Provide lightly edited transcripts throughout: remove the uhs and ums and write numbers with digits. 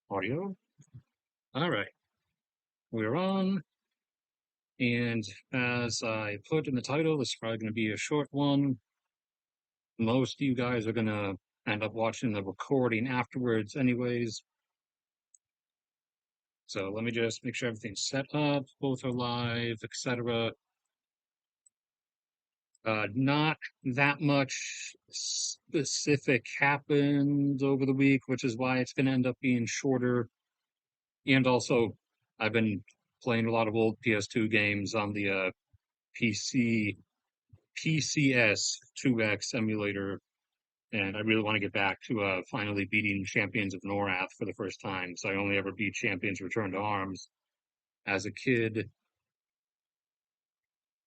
Audio. All right, we're on. And as I put in the title, this is probably going to be a short one. Most of you guys are going to end up watching the recording afterwards, anyways. So let me just make sure everything's set up, both are live, etc. Not that much specific happened over the week, which is why it's going to end up being shorter. And also, I've been playing a lot of old PS2 games on the PC PCS 2X emulator, and I really want to get back to finally beating Champions of Norath for the first time. So I only ever beat Champions Return to Arms as a kid.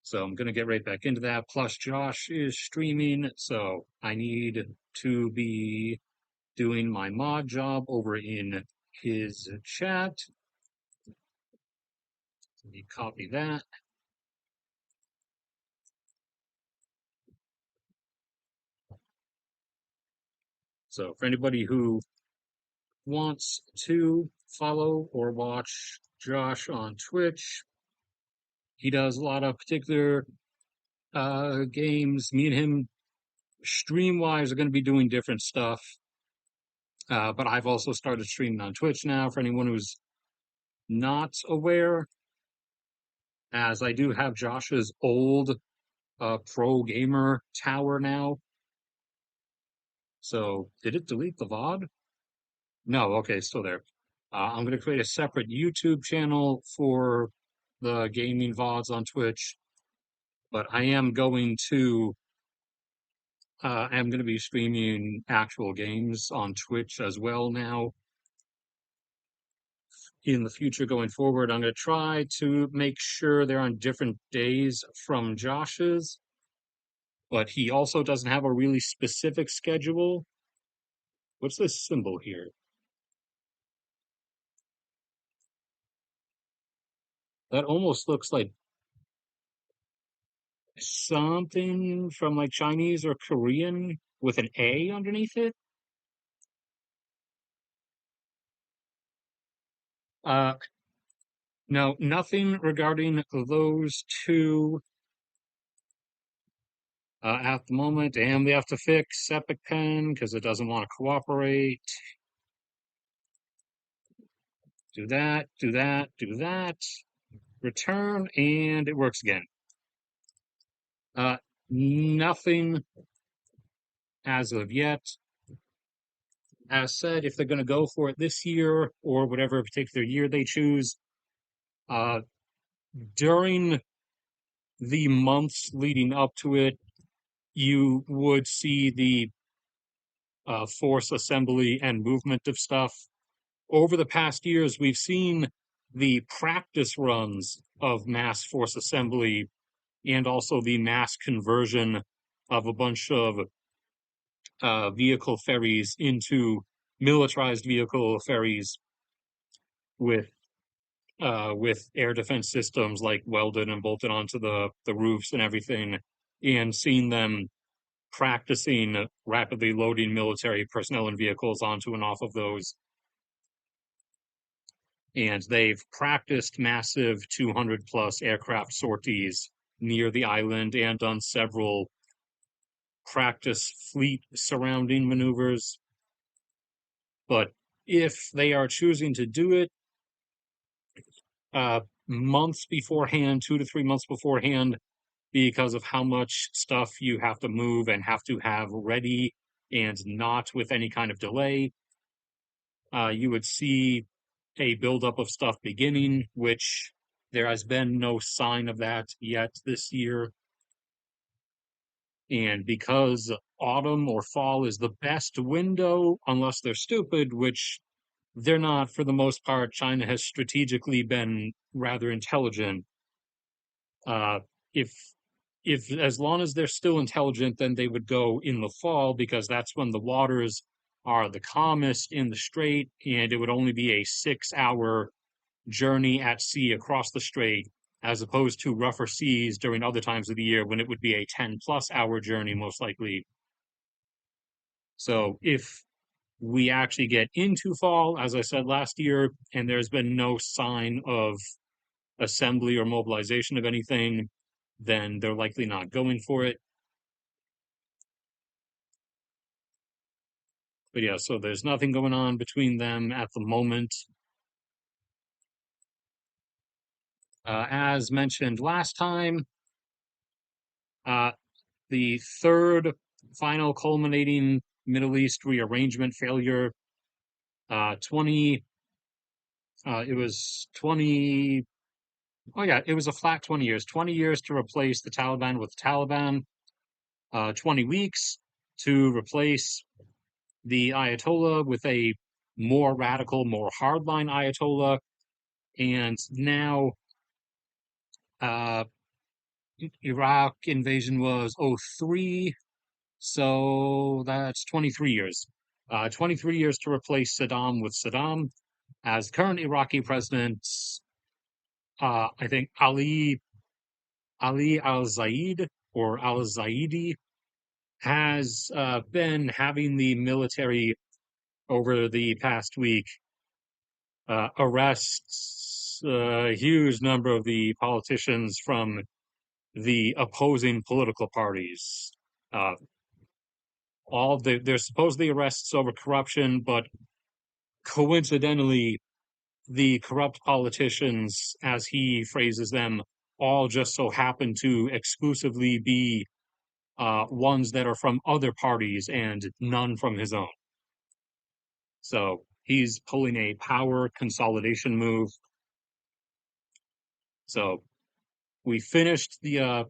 So I'm gonna get right back into that. Plus, Josh is streaming, so I need to be doing my mod job over in his chat. Let me copy that. So for anybody who wants to follow or watch Josh on Twitch, he does a lot of particular games. Me and him, stream wise, are going to be doing different stuff. But I've also started streaming on Twitch now for anyone who's not aware, as I do have Josh's old pro gamer tower now. So, did it delete the VOD? No, okay, it's still there. I'm going to create a separate YouTube channel for the gaming VODs on Twitch, but I'm going to be streaming actual games on Twitch as well now. In the future going forward, I'm going to try to make sure they're on different days from Josh's, but he also doesn't have a really specific schedule. What's this symbol here? That almost looks like something from like Chinese or Korean with an A underneath it. Uh, no, nothing regarding those two at the moment. And we have to fix Epic Pen because it doesn't want to cooperate. Do that, do that, do that. Return, and it works again. Uh, Nothing as of yet. As said, if they're going to go for it this year or whatever particular year they choose, uh, during the months leading up to it, you would see the force assembly and movement of stuff. Over the past years, we've seen the practice runs of mass force assembly and also the mass conversion of a bunch of vehicle ferries into militarized vehicle ferries with air defense systems like welded and bolted onto the roofs and everything, and seeing them practicing rapidly loading military personnel and vehicles onto and off of those. And they've practiced massive 200 plus aircraft sorties near the island and done several practice fleet surrounding maneuvers. But if they are choosing to do it months beforehand, 2 to 3 months beforehand, because of how much stuff you have to move and have to have ready and not with any kind of delay, you would see a buildup of stuff beginning, which there has been no sign of that yet this year. And because autumn or fall is the best window, unless they're stupid, which they're not for the most part, China has strategically been rather intelligent. Uh, if if as long as they're still intelligent, then they would go in the fall because that's when the waters are the calmest in the strait, and it would only be a 6 hour journey at sea across the strait, as opposed to rougher seas during other times of the year when it would be a 10 plus hour journey, most likely. So we actually get into fall, as I said last year, and there's been no sign of assembly or mobilization of anything, then they're likely not going for it. But yeah, so there's nothing going on between them at the moment. As mentioned last time, uh, the third final culminating Middle East rearrangement failure, 20, it was 20, oh yeah, it was a flat 20 years, 20 years to replace the Taliban with the Taliban, 20 weeks to replace the Ayatollah with a more radical, more hardline Ayatollah. And now uh, Iraq invasion was '03, so that's 23 years. 23 years to replace Saddam with Saddam. As current Iraqi president, I think Ali al-Zaid or al-Zaidi has been having the military over the past week arrest a huge number of the politicians from the opposing political parties. Uh, there's supposedly arrests over corruption, but coincidentally, the corrupt politicians, as he phrases them, all just so happen to exclusively be ones that are from other parties and none from his own. So he's pulling a power consolidation move. So we finished the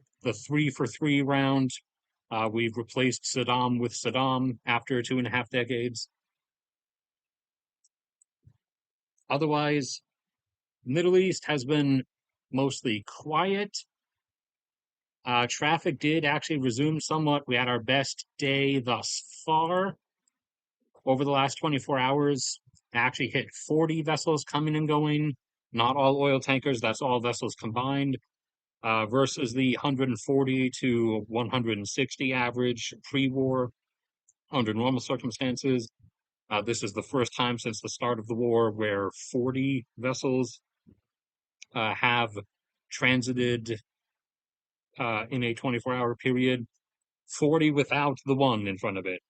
3 for 3 round. We've replaced Saddam with Saddam after 2.5 decades. Otherwise, Middle East has been mostly quiet. Traffic did actually resume somewhat. We had our best day thus far over the last 24 hours. Actually hit 40 vessels coming and going. Not all oil tankers, that's all vessels combined, versus the 140 to 160 average pre-war under normal circumstances. This is the first time since the start of the war where 40 vessels have transited in a 24-hour period, 40 without the one in front of it.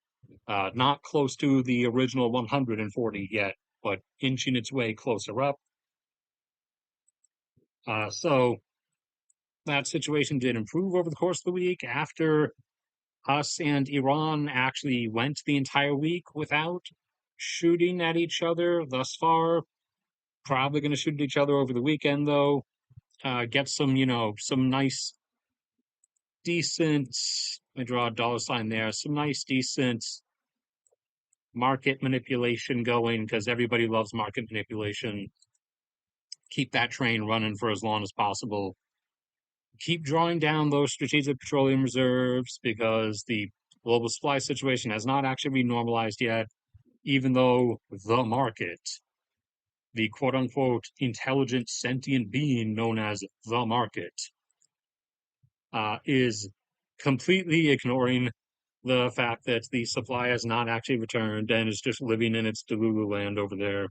Not close to the original 140 yet, but inching its way closer up. So that situation did improve over the course of the week after us and Iran actually went the entire week without shooting at each other thus far. Probably going to shoot at each other over the weekend, though. Get some, some nice, decent, I draw a dollar sign there, some nice, decent market manipulation going because everybody loves market manipulation. Keep that train running for as long as possible. Keep drawing down those strategic petroleum reserves because the global supply situation has not actually been normalized yet, even though the market, the quote unquote intelligent sentient being known as the market, is completely ignoring the fact that the supply has not actually returned and is just living in its Delulu land over there.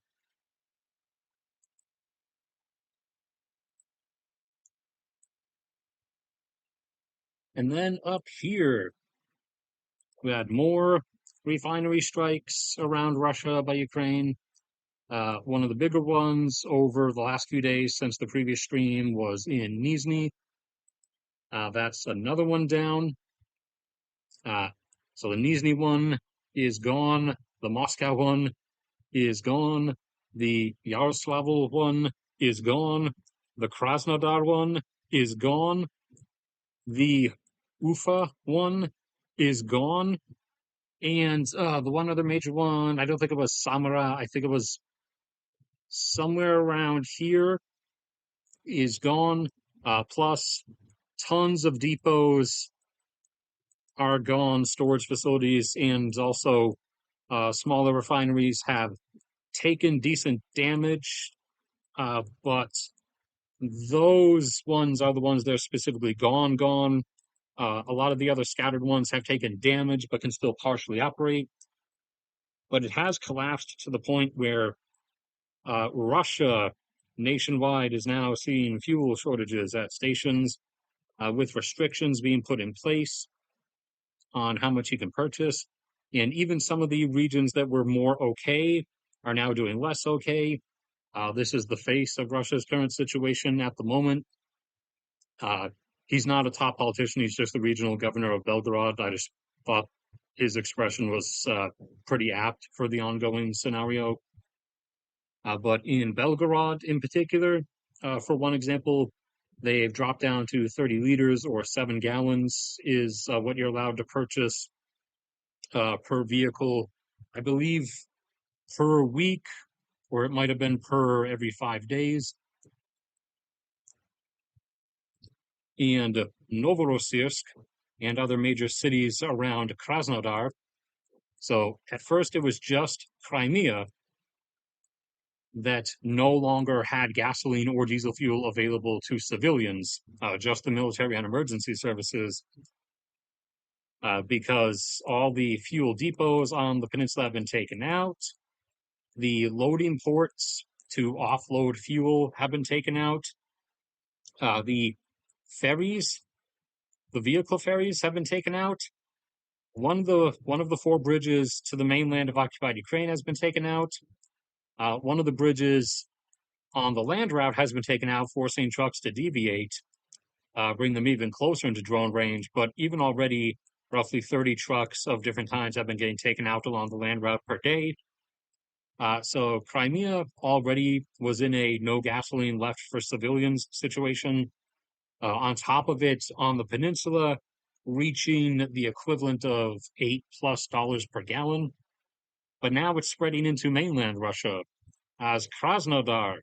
And then up here, we had more refinery strikes around Russia by Ukraine. One of the bigger ones over the last few days since the previous stream was in Nizhny. That's another one down. So the Nizhny one is gone. The Moscow one is gone. The Yaroslavl one is gone. The Krasnodar one is gone. The Ufa one is gone. And the one other major one, I don't think it was Samara. I think it was somewhere around here is gone. Plus, tons of depots are gone, storage facilities, and also smaller refineries have taken decent damage. But those ones are the ones that are specifically gone. A lot of the other scattered ones have taken damage but can still partially operate. but it has collapsed to the point where Russia nationwide is now seeing fuel shortages at stations, with restrictions being put in place on how much you can purchase. And even some of the regions that were more okay are now doing less okay. This is the face of Russia's current situation at the moment. Uh, he's not a top politician. He's just the regional governor of Belgorod. I just thought his expression was pretty apt for the ongoing scenario. But in Belgorod, in particular, for one example, they've dropped down to 30 liters or 7 gallons is what you're allowed to purchase per vehicle. I believe per week, or it might have been per every 5 days. And Novorossiysk and other major cities around Krasnodar. So at first it was just Crimea that no longer had gasoline or diesel fuel available to civilians, just the military and emergency services, because all the fuel depots on the peninsula have been taken out. The loading ports to offload fuel have been taken out. The ferries, the vehicle ferries, have been taken out. One of the 4 bridges to the mainland of occupied Ukraine has been taken out. One of the bridges on the land route has been taken out, forcing trucks to deviate, bring them even closer into drone range. But even already, roughly 30 trucks of different kinds have been getting taken out along the land route per day. So Crimea already was in a no gasoline left for civilians situation. On top of it, on the peninsula, reaching the equivalent of $8+ per gallon. But now it's spreading into mainland Russia, as Krasnodar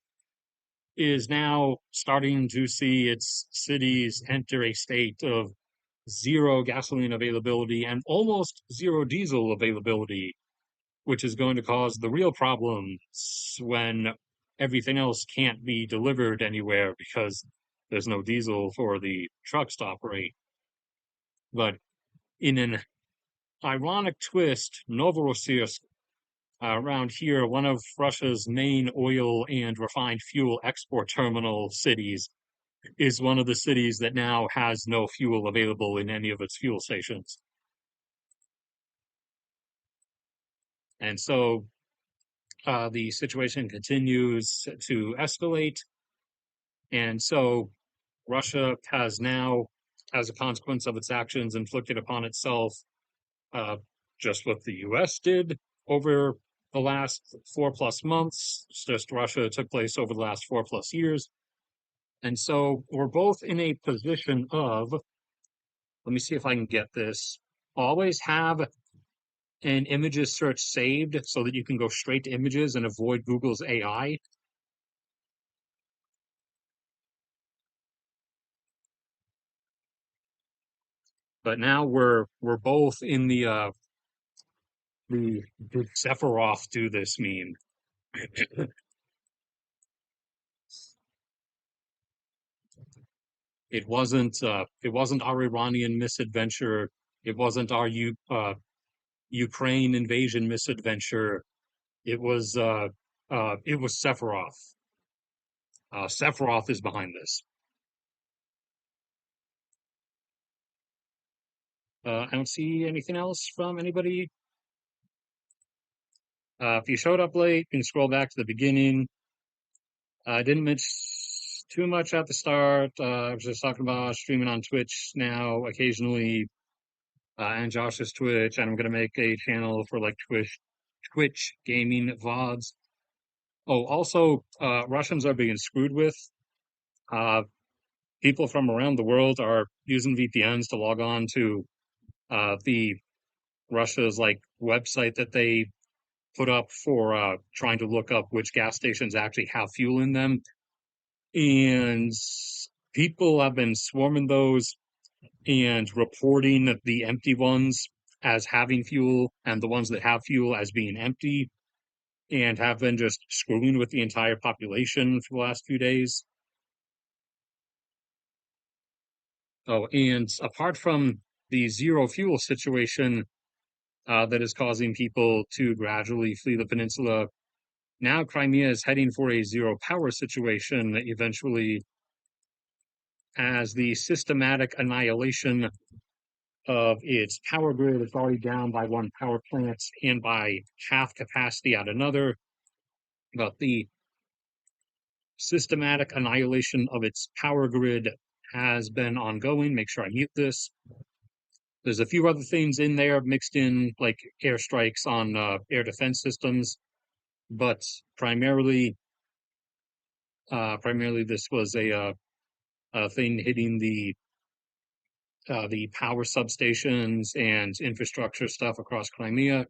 is now starting to see its cities enter a state of zero gasoline availability and almost zero diesel availability, which is going to cause the real problems when everything else can't be delivered anywhere because there's no diesel for the trucks to operate. But in an ironic twist, Novorossiysk, around here, one of Russia's main oil and refined fuel export terminal cities, is one of the cities that now has no fuel available in any of its fuel stations. And so the situation continues to escalate. And so Russia has now, as a consequence of its actions, inflicted upon itself uh, just what the US did over the last 4+ months. It's just Russia took place over the last 4+ years. And so we're both in a position of, let me see if I can get this, always have an images search saved so that you can go straight to images and avoid Google's AI. But now we're both in the did Sephiroth do this meme. It wasn't our Iranian misadventure. It wasn't our Ukraine invasion misadventure. It was Sephiroth. Sephiroth is behind this. I don't see anything else from anybody. If you showed up late, you can scroll back to the beginning. I didn't mention too much at the start. I was just talking about streaming on Twitch now occasionally, and Josh's Twitch, and I'm gonna make a channel for like Twitch gaming VODs. Oh, also, Russians are being screwed with. Uh, People from around the world are using VPNs to log on to the Russia's like website that they put up for trying to look up which gas stations actually have fuel in them. And people have been swarming those and reporting the empty ones as having fuel and the ones that have fuel as being empty, and have been just screwing with the entire population for the last few days. Oh, and apart from the zero fuel situation, that is causing people to gradually flee the peninsula. Now Crimea is heading for a zero power situation eventually, as the systematic annihilation of its power grid is already down by one power plant and by half capacity at another. But the systematic annihilation of its power grid has been ongoing. Make sure I mute this. There's a few other things in there mixed in, like airstrikes on air defense systems, but primarily this was a thing hitting the power substations and infrastructure stuff across Crimea.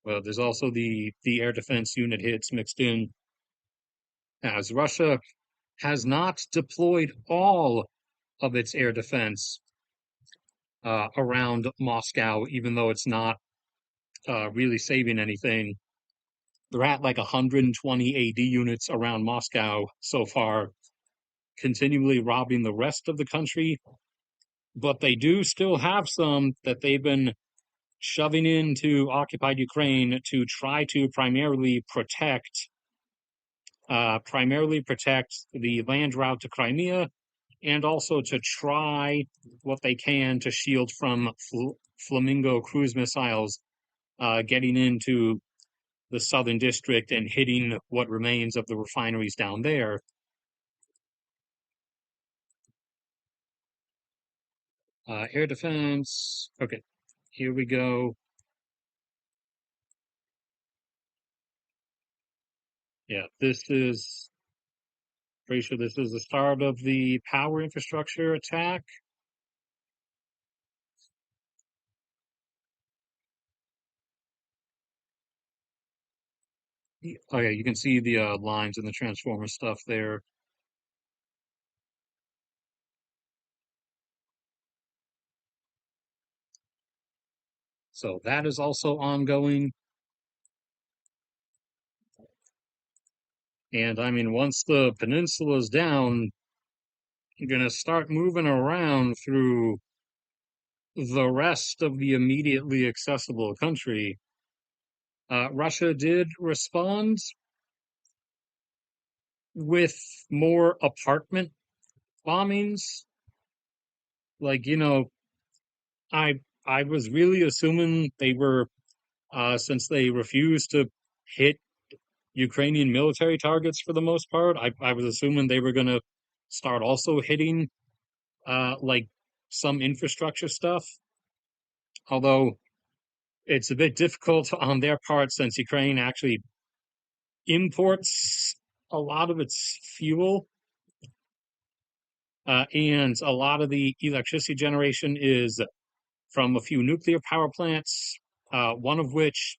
Well, there's also the air defense unit hits mixed in, as Russia has not deployed all of its air defense around Moscow, even though it's not really saving anything. They're at like 120 AD units around Moscow so far, continually robbing the rest of the country. But they do still have some that they've been shoving into occupied Ukraine to try to primarily protect the land route to Crimea, and also to try what they can to shield from Flamingo cruise missiles getting into the southern district and hitting what remains of the refineries down there. Air defense. Okay, here we go. Yeah, this is pretty sure this is the start of the power infrastructure attack. Oh yeah, you can see the lines and the transformer stuff there. So that is also ongoing. And I mean, once the peninsula is down, you're going to start moving around through the rest of the immediately accessible country. Russia did respond with more apartment bombings. Like, I I was really assuming they were, since they refused to hit Ukrainian military targets for the most part. I was assuming they were going to start also hitting like some infrastructure stuff. Although it's a bit difficult on their part since Ukraine actually imports a lot of its fuel, and a lot of the electricity generation is from a few nuclear power plants, one of which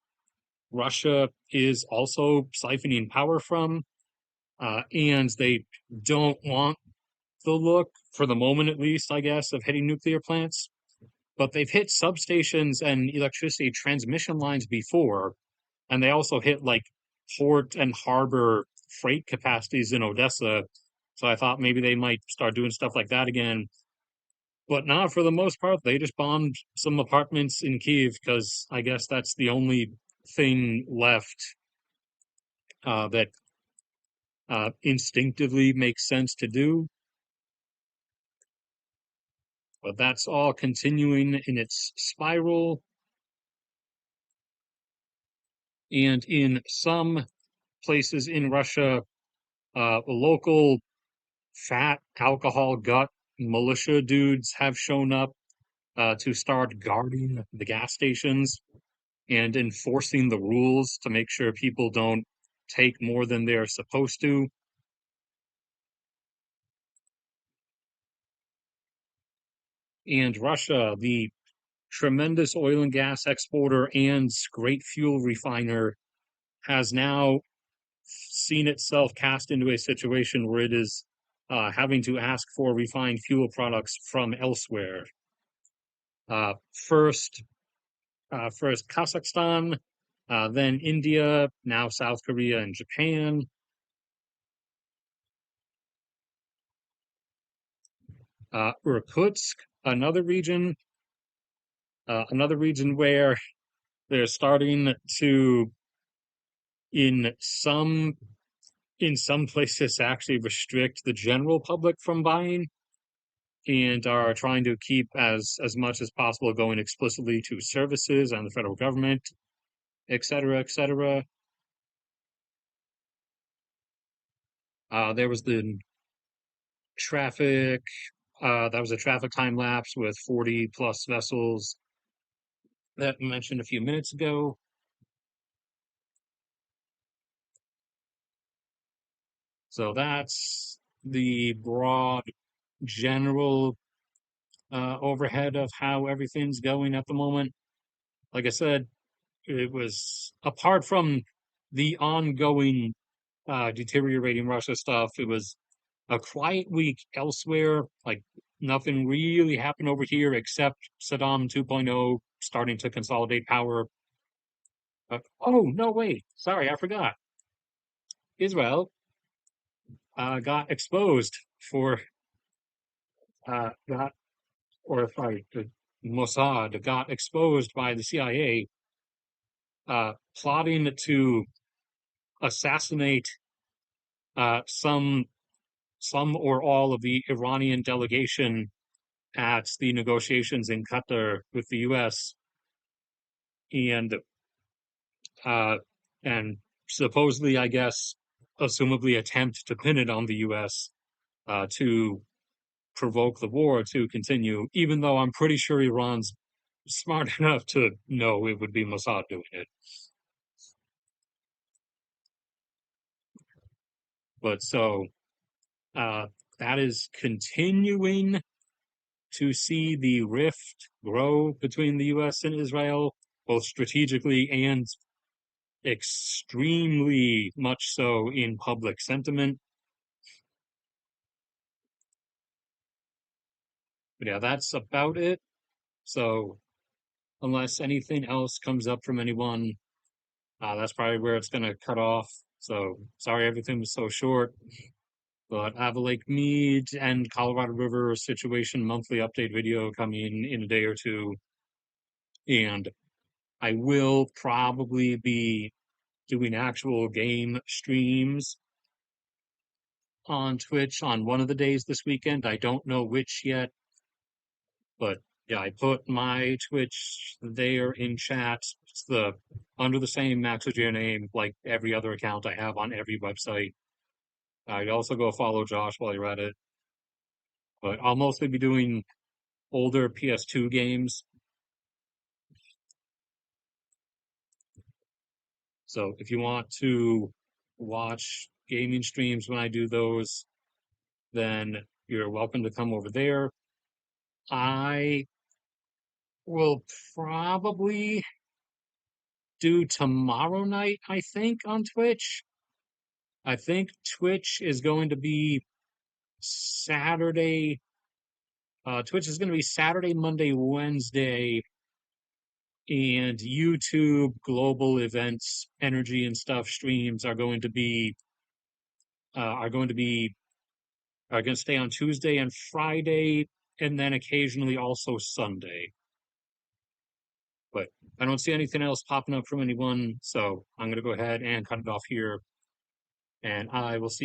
Russia is also siphoning power from, and they don't want the look, for the moment at least, I guess, of hitting nuclear plants. But they've hit substations and electricity transmission lines before, and they also hit like port and harbor freight capacities in Odessa. So I thought maybe they might start doing stuff like that again. But not for the most part. They just bombed some apartments in Kiev because I guess that's the only thing left that instinctively makes sense to do. But that's all continuing in its spiral. And in some places in Russia, local fat alcohol gut militia dudes have shown up to start guarding the gas stations and enforcing the rules to make sure people don't take more than they're supposed to. And Russia, the tremendous oil and gas exporter and great fuel refiner, has now seen itself cast into a situation where it is having to ask for refined fuel products from elsewhere. Uh, first, first Kazakhstan, then India, now South Korea and Japan. Irkutsk, another region where they're starting to in some in some places actually restrict the general public from buying and are trying to keep as much as possible going explicitly to services and the federal government, et cetera, et cetera. There was the traffic. That was a traffic time lapse with 40 plus vessels that I mentioned a few minutes ago. So that's the broad general overhead of how everything's going at the moment. Like I said, it was apart from the ongoing deteriorating Russia stuff, it was a quiet week elsewhere. Like nothing really happened over here except Saddam 2.0 starting to consolidate power. Oh, no, wait. Sorry, I forgot. Israel got exposed for, got, or sorry, the Mossad got exposed by the CIA plotting to assassinate some or all of the Iranian delegation at the negotiations in Qatar with the U.S. and uh, and supposedly, I guess, assumably attempt to pin it on the U.S. To provoke the war to continue. Even though I'm pretty sure Iran's smart enough to know it would be Mossad doing it. But so uh, that is continuing to see the rift grow between the US and Israel, both strategically and extremely much so in public sentiment. But yeah, that's about it. So, unless anything else comes up from anyone, that's probably where it's going to cut off. So, sorry everything was so short. But I have a Lake Mead and Colorado River situation monthly update video coming in a day or two. And I will probably be doing actual game streams on Twitch on one of the days this weekend. I don't know which yet, but yeah, I put my Twitch there in chat. It's the under the same Maxogear name like every other account I have on every website. You also go follow Josh while you're at it. But I'll mostly be doing older PS2 games. So if you want to watch gaming streams when I do those, then you're welcome to come over there. I will probably do tomorrow night, I think, on Twitch. I think Twitch is going to be Saturday. Twitch is going to be Saturday, Monday, Wednesday, and YouTube global events, energy and stuff streams are going to be are going to stay on Tuesday and Friday, and then occasionally also Sunday. But I don't see anything else popping up from anyone, so I'm going to go ahead and cut it off here, and I will see you